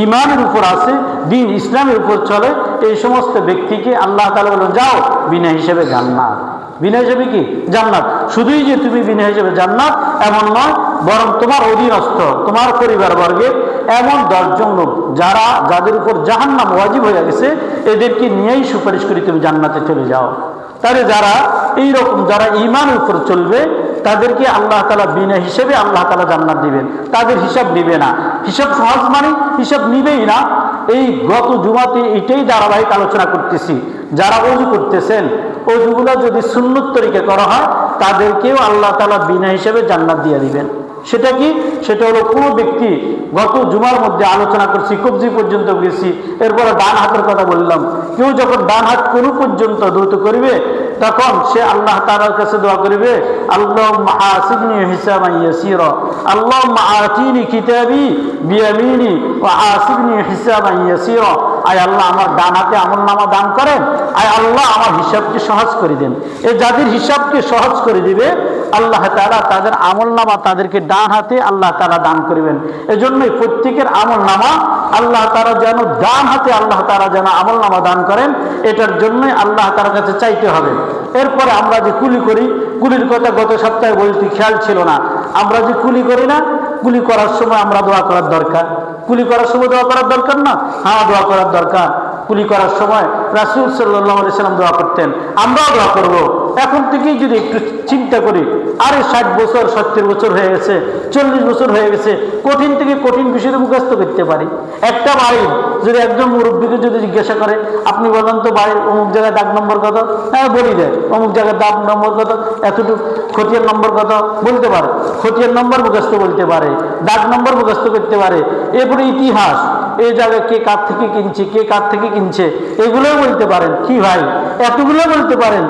ঈমানের উপর আছে, দ্বীন ইসলামের উপর চলে, এই সমস্ত ব্যক্তিকে আল্লাহ তাআলা বলেন, যাও বিনা হিসেবে জান্নাত। বিনা হিসেবে কি? জান্নাত। শুধুই যে তুমি বিনা হিসেবে জান্নাত এমন নয়, বরং তোমার অধীনস্থ তোমার পরিবার বর্গের এমন 10 জন লোক যাদের উপর জাহান্নাম ওয়াজিব হয়ে গেছে, এদেরকে নিয়েই সুপারিশ করে তুমি জান্নাতে চলে যাও। তাহলে যারা এইরকম যারা ঈমানের উপর চলবে তাদেরকে আল্লাহ তাআলা বিনা হিসেবে আল্লাহ তাআলা জান্নাত দিবেন, তাদের হিসাব নিবে না। হিসাব সহজ মানে হিসাব নিবেই না। এই গত জুমাতে এটাই ধারাবাহিক আলোচনা করতেছি, যারা ওযু করতেছেন ওযুগুলো যদি সুন্নত তরিকে করা হয় তাদেরকেও আল্লাহ তাআলা বিনা হিসেবে জান্নাত দিয়ে দিবেন। সেটা কি? সেটা হলো কোনো ব্যক্তি, গত জুমার মধ্যে আলোচনা করছি, কবজি পর্যন্ত গেছি, এরপরে ডান হাতের কথা বললাম, কেউ যখন ডান হাত কোনো পর্যন্ত দ্রুত করবে তখন সে আল্লাহ তাআলার কাছে দোয়া করবে, আল্লাহুম্মা হাসিবনি হিসাবান ইয়াসীরা, আল্লাহুম্মা আতিনি কিতাবি বিয়ামিনি ওয়া হাসিবনি হিসাবান ইয়াসীরা। আয় আল্লাহ, আমার ডান হাতে আমলনামা দান করেন, আয় আল্লাহ আমার হিসাবকে সহজ করে দেন। এই যাদের হিসাবকে সহজ করে দিবে আল্লাহ তাআলা, তাদের আমলনামা তাদেরকে ডান হাতে আল্লাহ তাআলা দান করবেন। এজন্যই প্রত্যেকের আমলনামা আল্লাহ তাআলা যেন ডান হাতে আল্লাহ তাআলা যেন আমলনামা দান করেন, এটার জন্যই আল্লাহ তাআলার কাছে চাইতে হবে। এরপরে আমরা যে কুলি করি, কুলির কথা গত সপ্তাহে বলতে খেয়াল ছিল না, আমরা যে কুলি করি না, কুলি করার সময় আমরা দোয়া করার দরকার। কুলি করার সময় দোয়া করার দরকার না? হ্যাঁ, দোয়া করার দরকার। কুলি করার সময় রাসূল সাল্লাল্লাহু আলাইহি সাল্লাম দোয়া করতেন, আমরাও দোয়া করব। এখন থেকেই যদি একটু চিন্তা করি, আরে 60 বছর 70 বছর হয়ে গেছে, 40 বছর হয়ে গেছে, কঠিন থেকে কঠিন বিষয় মুখস্থ করতে পারি। একটা বাড়ির যদি একজন মুরব্বীকে যদি জিজ্ঞাসা করে, আপনি বলেন তো বাড়ির অমুক জায়গায় দাগ নম্বর কত, হ্যাঁ বলি দেয়, অমুক জায়গায় দাগ নম্বর কত, এতটুকু খতিয়ান নম্বর কত বলতে পারে, খতিয়ান নম্বর মুখস্থ বলতে পারে, দাগ নম্বর মুখস্থ করতে পারে। এরপরে ইতিহাস, এই জায়গায় কে কার থেকে কিনছে, কে কার থেকে কিনছে, এগুলোও বলতে পারেন। কি ভাই, এতগুলো বলতে পারেন,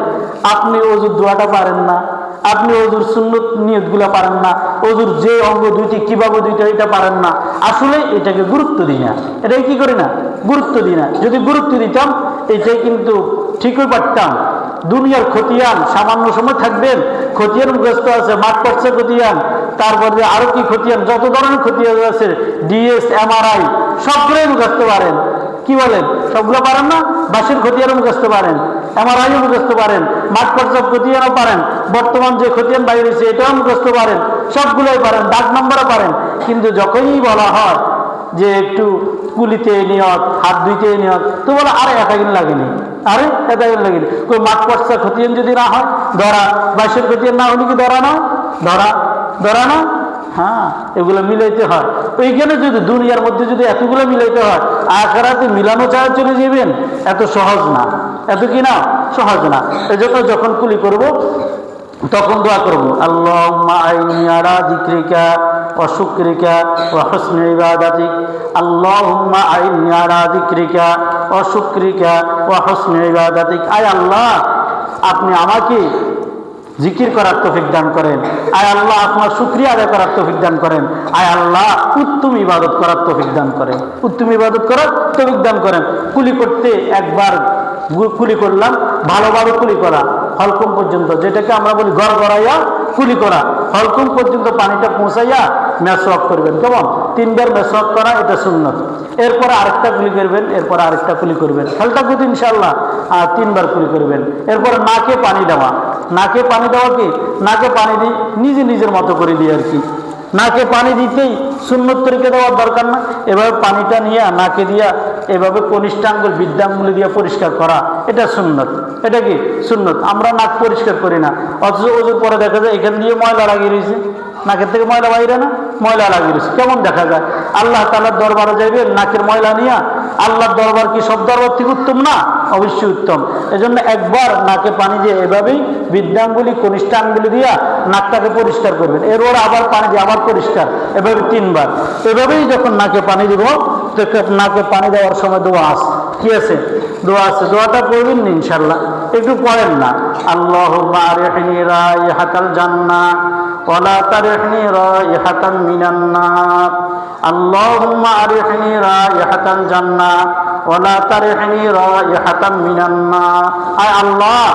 আপনি ওযুর দোয়াটা পারেন না, আপনি ওযুর সুন্নত নিয়তগুলো পারেন না, ওযুর যে অঙ্গ দুইটি কিভাবে দুইটা এটা পারেন না। আসলে এটাকে গুরুত্ব দিই না, এটাই কি করি না, গুরুত্ব দিই না। যদি গুরুত্ব দিতাম এটাই কিন্তু ঠিকই পারতাম। দুনিয়ার খতিয়ান সামান্য সময় থাকবেন, খতিয়ান মুখস্থ আছে, মাঠ পড়ছে খতিয়ান, তারপরে আরো কি খতিয়ান, যত ধরনের খতিয়ান আছে, ডিএস এমআরআই সবগুলোই মুখস্থ পারেন। কি বলেন, সবগুলো পারেন না? বাসের খতিয়ানও মুখস্থ পারেন, এমআরআইও মুখস্থ পারেন, মাঠ পর্যায়ে খতিয়ানও পারেন, বর্তমান যে খতিয়ান বাইরে হয়েছে এটাও মুখস্থ পারেন, সবগুলোই পারেন, দাগ নম্বরও পারেন। কিন্তু যখনই বলা হয় যে একটু কুলিতে নিয়ত, হাত ধুইতে নিয়ত, তো বলে আরে এতদিন লাগেনি, আরে এতদিন লাগেনি। কই মাঠ পর্যায়ে খতিয়ান যদি না হয় ধরা, বাসের খতিয়ান না হলে কি ধরা না, ধরা না? হ্যাঁ, এগুলো মিলাইতে হয়। ওইখানে যদি দুনিয়ার মধ্যে যদি এতগুলো মিলাইতে হয়, আখিরাতে মিলানো ছাড়া চলে যাবেন, এত সহজ না, এত কি না, সহজ না। এজন্য যখন কুলি করব তখন দোয়া করব, আল্লাহুম্মা আইনি আলা যিকরিকা ওয়া শুকরিকা ওয়া হুসনি ইবাদাতিক, আল্লাহুম্মা আইনি আলা যিকরিকা ওয়া শুকরিকা ওয়া হুসনি ইবাদাতিক। আয় আল্লাহ, আপনি আমাকে জিকির করার তৌফিক দান করেন। আয় আল্লাহ, আপনার শুকরিয়া আদায় করার তৌফিক দান করেন। আয় আল্লাহ, উত্তম ইবাদত করার তৌফিক দান করেন, উত্তম ইবাদত করার তৌফিক দান করেন। কুলি করতে একবার কুলি করলাম, ভালোভাবে কুলি করা, হলকম পর্যন্ত, যেটাকে আমরা বলি গড়গড়াইয়া কুলি করা, হলকম পর্যন্ত পানিটা পৌঁছাইয়া মেসওয়াক করবেন। কেমন? 3 বার মেসওয়াক করা, এটা সুন্নত। এরপরে আরেকটা কুলি করবেন, এরপরে আরেকটা কুলি করবেন, খেলটা কিন্তু ইনশাআল্লাহ 3 বার কুলি করবেন। এরপরে নাকে পানি দেওয়া, নাকে পানি দেওয়া কি, নাকে পানি দিই নিজে নিজের মতো করে দিই আর কি। নাকে পানি দিতেই সুন্নত তরিকা দেওয়ার দরকার না, এভাবে পানিটা নিয়ে নাকে দিয়া এভাবে কনিষ্ঠাঙ্গুল বৃদ্ধাঙ্গুলি দিয়ে পরিষ্কার করা, এটা সুন্নত। এটা কি সুন্নত। আমরা নাক পরিষ্কার করি না, অথচ ওজুর পরে দেখা যায় এখান দিয়ে ময়লা লাগিয়ে রয়েছে, নাকের থেকে ময়লা বাইরে না, ময়লা লাগিয়ে রয়েছে, কেমন দেখা যায়? আল্লাহ তাআলার দরবারে যাইবেন নাকের ময়লা নিয়ে, আল্লাহর দরবার কি সব দরবার থেকে উত্তম না? অবশ্যই উত্তম। এজন্য একবার নাকে পানি দিয়ে এভাবেই বৃদ্ধাঙ্গুলি কনিষ্ঠাঙ্গুলি দিয়া নাকটাকে পরিষ্কার করবেন, এরপর আবার পানি দিয়ে আবার পরিষ্কার, এভাবে 3 বার। এভাবেই যখন নাকে পানি দিব, নাকে পানি দেওয়ার সময় দোয়া আছে, কি আছে? দোয়া আছে, দোয়াটা পড়বেন না ইনশাআল্লাহ, একটু পড়েন না। আল্লাহুম্মা আরিহনি রাইহাতাল জান্নাহ ওয়া লা তারিহনি রাইহাতান মিনান নার, আল্লাহুম্মা আরিহনি রাইহাতাল জান্নাহ ওয়া লা তারিহনি রাইহাতান মিনান নার। আয় আল্লাহ,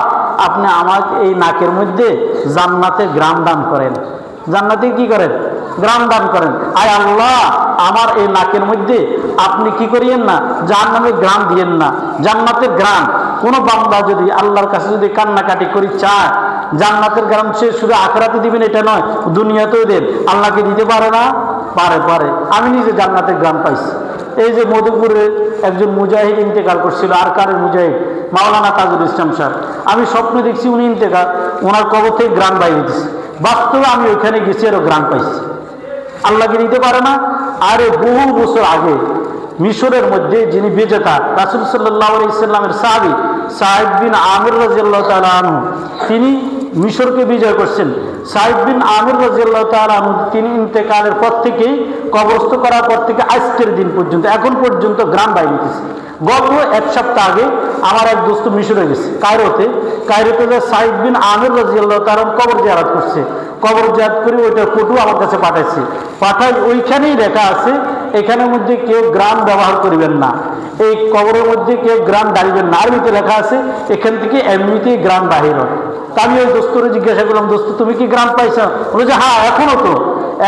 আপনি আমাকে এই নাকের মধ্যে জান্নাতে গ্রাম দান করেন, জান্নাতে কি করেন? গ্রাম দান করেন। আয় আল্লাহ, আমার এই নাকের মধ্যে আপনি কি করিয়েন না, জাহান্নামের গ্রাম দিয়েন না, জান্নাতের গ্রাম। কোনো বান্দা যদি আল্লাহর কাছে যদি কান্নাকাটি করি চায়, জান্নাতের গ্রাম সে শুধু আখিরাতে দিবেন এটা নয়, দুনিয়াতেও দেন, আল্লাহকে দিতে পারে না? পারে। আমি নিজে জান্নাতের গ্রাম পাইছি। এই যে মধুপুরে একজন মুজাহিদ ইন্তেকাল করছিল, আর কারের মুজাহিদ, মাওলানা তাজুল ইসলাম সাহেব। আমি স্বপ্নে দেখছি উনি ইন্তেকাল, ওনার কবর থেকে গ্রাম বাইরে দিচ্ছে। বাস্তবে আমি ওইখানে গেছি, আরও গ্রাম পাইছি। আল্লাহকে দিতে পারে না? আরে বহু বছর আগে মিশরের মধ্যে যিনি বিজেতা, রাসূল সাল্লাল্লাহু আলাইহি সাল্লামের সাহাবী সাঈদ বিন আমির রাদিয়াল্লাহু তাআলা আনহু, তিনি মিশরকে বিজয় করছেন। সাইদ বিন আমির রাদিয়াল্লাহু তাআলা আনহু তিনি ইন্তেকালের পর থেকেই কবরস্থ করার পর থেকে আজকের দিন পর্যন্ত এখন পর্যন্ত গ্রাম বাইরে গেছে। গত এক সপ্তাহ আগে আমার এক দোস্ত মিশরে গেছে, কায়রোতে যে সাইদ বিন আমির রাদিয়াল্লাহু তাআলা কবর জিয়ারত করছে। কবর জিয়ারত করে ওইটার ফটো আমার কাছে পাঠায় ওইখানেই লেখা আছে এখানের মধ্যে কেউ গ্রাম ব্যবহার করিবেন না, এই কবরের মধ্যে কেউ গ্রাম ডালিবেন না। আরবিতে লেখা আছে এখান থেকে এমনিতেই গ্রাম বাহির হয়। তা আমি ওই দোস্তরে জিজ্ঞাসা করলাম, দোস্ত তুমি কি গ্রাম পাইছো? বলে যে হ্যাঁ,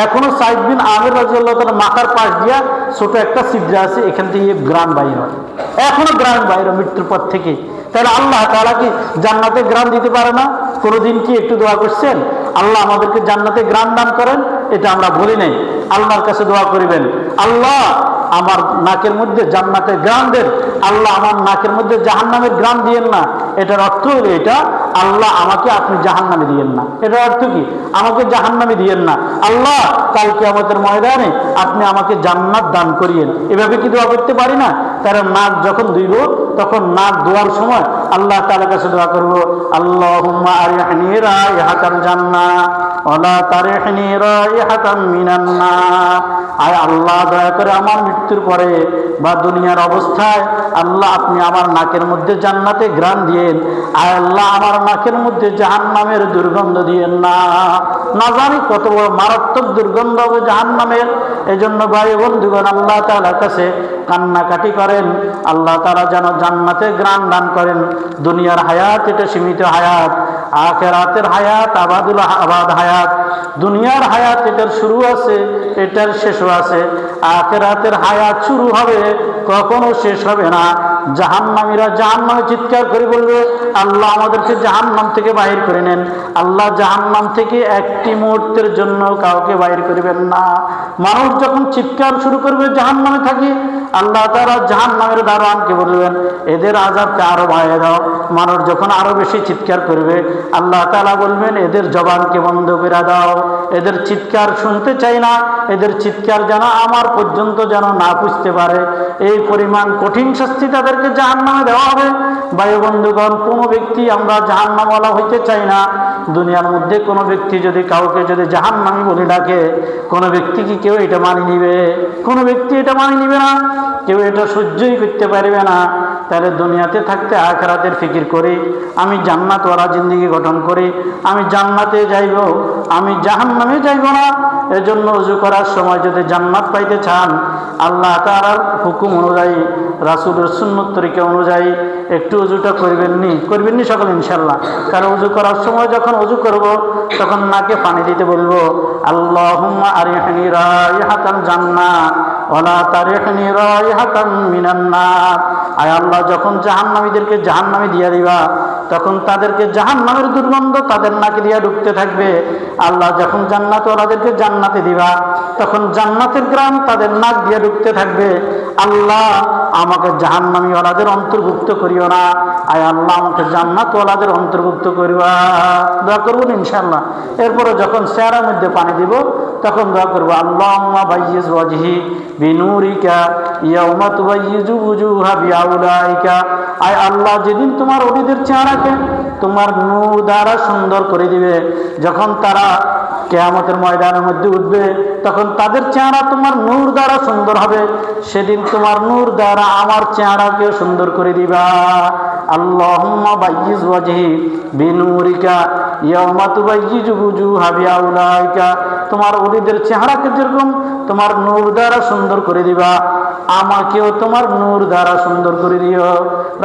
এখনো সাইদ বিন আমির রাদিয়াল্লাহু তাআলা মাথার পাশ দিয়া ছোট একটা ছিদ্র আছে, এখান থেকে গ্রাম বাহির হয়, এখনো গ্রাম বাহির হয় মৃত্যুর পর থেকে। তাহলে আল্লাহ তাআলা কি জান্নাতে গ্রাম দিতে পারে না? কোনোদিন কি একটু দোয়া করছেন আল্লাহ আমাদেরকে জান্নাতে গ্রাম দান করেন? এটা আমরা বলি নাই। আল্লাহর কাছে দোয়া করিবেন, আল্লাহ আমার নাকের মধ্যে জান্নাতের গ্রাম দেন, আল্লাহ আমার নাকের মধ্যে জাহান্নামের গ্রাম দিয়েন না। এটার অর্থ হলো এটা, আল্লাহ আমাকে আপনি জাহান্নামে দিয়েন না। এটার অর্থ কি? আমাকে জাহান্নামে দিয়েন না, আল্লাহ কাল কিয়ামতের ময়দানে আপনি আমাকে জান্নাত দান করিয়েন। এভাবে কি দোয়া করতে পারি না? তারা নাক যখন ধুইব তখন নাক ধোয়ার সময় আল্লাহ তাআলার কাছে দোয়া করব, আল্লাহুম্মা আরিহনি রাইহাতাল জান্নাহ ওয়ালা তারিহনি রাইহাতাম মিনান নার। আয় আল্লাহ, দয়া করে আমার মৃত্যুর পরে বা দুনিয়ার অবস্থায় আল্লাহ আপনি আমার নাকের মধ্যে জান্নাতে ঘ্রাণ দিয়েন। আয় আল্লাহ, আমার নাকের মধ্যে জাহান্নামের দুর্গন্ধ দিয়েন না। না জানি কত বড় মারাত্মক দুর্গন্ধ হবে জাহান্নামের। এই জন্য ভাই বন্ধুগণ, আল্লাহ তাআলার কাছে কান্নাকাটি করেন, আল্লাহ তাআলা যেন জান্নাতে ঘ্রাণ দান করেন। দুনিয়ার হায়াত এটা সীমিত হায়াত, আখিরাতের হায়াত আবাদ হায়াত। দুনিয়ার হায়াত এটার শুরু আছে, এটার শেষও আছে। আখিরাতের হায়াত শুরু হবে, কখনো শেষ হবে না। জাহান্নামীরা জাহান্নামে চিৎকার করে বলবে, আল্লাহ আমাদেরকে জাহান্নাম থেকে বাহির করে নেন। আল্লাহ জাহান্নাম থেকে একটি মুহূর্তের জন্য কাউকে বাহির করবেন না। মানুষ যখন চিৎকার শুরু করবে জাহান্নামে থাকি, আল্লাহ তাআলা জাহান্নামের দারোয়ানকে বলবেন এদের আযাবকে আরো বাড়িয়ে দাও। মানুষ যখন আরো বেশি চিৎকার করবে, আল্লাহ তাআলা বলবেন এদের জবানকে বন্ধ করে দাও, এদের চিৎকার শুনতে চাই না, এদের চিৎকার যেন আমার পর্যন্ত যেন না পুষতে পারে। এই পরিমাণ কঠিন শাস্তি তাদেরকে জাহান্নামে দেওয়া হবে। ভাই বন্ধুগণ, কোনো ব্যক্তি আমরা জাহান্নামওয়ালা হইতে চাই না। দুনিয়ার মধ্যে কোনো ব্যক্তি যদি কাউকে যদি জাহান্নামী বলে ডাকে, কোনো ব্যক্তি কি কেউ এটা মানি নিবে? কোনো ব্যক্তি এটা মানি নিবে না, কেউ এটা সহ্যই করতে পারবে না। তাহলে দুনিয়াতে থাকতে আখিরাতের ফিকির করি, আমি জান্নাতওয়ালা জিন্দেগি গঠন করি, আমি জান্নাতে যাইব, আমি জাহান্নামে যাইব না। এজন্য ওযু করার সময় যদি জান্নাত পাইতে চান, আল্লাহ তাআলার হুকুম অনুযায়ী, রাসূলের সুন্নত তরিকা অনুযায়ী একটু ওযুটা করবেননি সকলে ইনশাআল্লাহ। কারণ ওযু করার সময় যখন ওযু করব তখন নাকে পানি দিতে বলবো, আল্লাহুম্মা আরিহনি রাইহাতাল জান্নাহ ওয়ালা তারিহনি রাইহাতাম মিনান নার। আয় আল্লাহ, যখন জাহান্নামীদেরকে জাহান্নামে দিয়া দিবা তখন তাদেরকে জাহান্নামের দুর্গন্ধ তাদের নাকে দিয়া ঢুকতে থাকবে। আল্লাহ যখন জান্নাতওয়ালাদেরকে জান্নাতে দিবা তখন জান্নাতের গ্রাম তাদের নাক দিয়ে ঢুকতে থাকবে। আল্লাহ আমাকে জাহান্নামীওয়ালাদের অন্তর্ভুক্ত করিও না, আয় আল্লাহ আমাকে জান্নাতওয়ালাদের অন্তর্ভুক্ত করিবা। দোয়া করবো ইনশাআল্লাহ। এরপরে যখন চেহারার মধ্যে পানি দিব তখন দোয়া করবো, আল্লাহুম্মা বাইয়িজ ওয়াজহি বিনূরিকা ইয়াওমা তুবাইয়িজু ওয়ুজুহা বিআউলাইকা। আয় আল্লাহ, যেদিন তোমার ওলিদের চেহারাকে তোমার নূর দ্বারা সুন্দর করে দিবে, যখন তারা কিয়ামতের ময়দানের মধ্যে উঠবে তখন তাদের চেহারা তোমার নূর দ্বারা সুন্দর হবে। সেদিন তোমার নূর দ্বারা আমার চেহারাকে সুন্দর করে দিবা। আল্লাহুম্মা বাইয়িজ ওয়াজহি বিনূরিকা ইয়াওমা তুবাইয়িজু ওয়ুজুহা বিআউলাইকা। তোমার ওলিদের চেহারাকে যেরকম তোমার নূর দ্বারা সুন্দর করে দিবা, আমাকেও তোমার নূর দ্বারা সুন্দর করে দিও।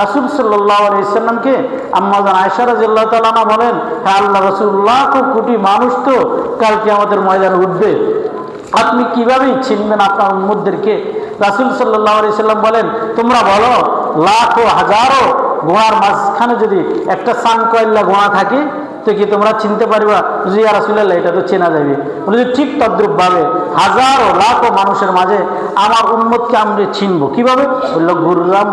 রাসূল সাল্লাল্লাহু আলাইহি সাল্লামকে আম্মা জান আয়েশা রাদিয়াল্লাহু তাআলা আনহা বলেন, হে আল্লাহ রাসূল, লাখ কোটি মানুষ তো কাল কিয়ামতের ময়দানে উঠবে, আপনি কিভাবে চিনবেন আপনার উম্মতদেরকে? রাসূল সাল্লাল্লাহু আলাইহি সাল্লাম বলেন, তোমরা বলো লাখো হাজারো গোড়ার মাঝখানে যদি একটা সানকয়লা গোড়া থাকে তো কি তোমরা চিনতে পারবা? জি ইয়া রাসূলুল্লাহ, এটা তো চেনা যাবে। বলে ঠিক তদ্রুপ ভাবে হাজারো লাখো মানুষের মাঝে আমার উম্মতকে আমরা চিনবো কিভাবে? বললো গুররাম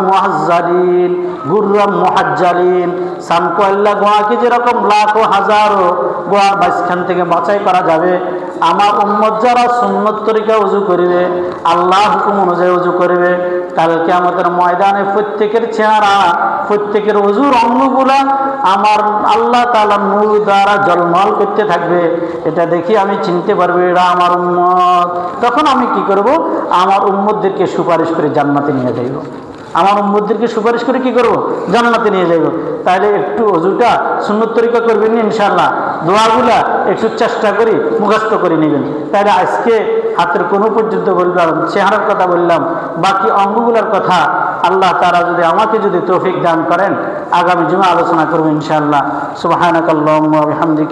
মুহাজ্জালিন। সানকয়লা গোড়াকে যেরকম লাখো হাজারো গোড়ার মাঝখান থেকে বাছাই করা যাবে, আমার উম্মত যারা সুন্নত তরিকা উজু করিবে, আল্লাহ হুকুম অনুযায়ী উজু করিবে, কালকে আমাদের ময়দানে প্রত্যেকের চেহারা, প্রত্যেকের উজুর অঙ্গগুলা আমার আল্লাহ তাআলার নূর দ্বারা ঝলমল করতে থাকবে। এটা দেখি আমি চিনতে পারবো এরা আমার উম্মত। তখন আমি কি করব? আমার উম্মতদেরকে সুপারিশ করে জান্নাতে নিয়ে যাইব। আমার উম্মতদেরকে সুপারিশ করে কি করব? জান্নাতে নিয়ে যাইব। তাহলে একটু অজুটা সুন্নত তরিকা করবেন ইনশাআল্লাহ, দোয়াগুলা একটু চেষ্টা করি মুখস্থ করে নেবেন। তাহলে আজকে হাতের কোনো পর্যন্ত বললাম, চেহারার কথা বললাম, বাকি অঙ্গগুলোর কথা আল্লাহ তাআলা যদি আমাকে যদি তৌফিক দান করেন, আগামী জুমা আলোচনা করবো ইনশাআল্লাহ। সুবহানাকাল্লাহুম্মা ওয়া বিহামদিকা।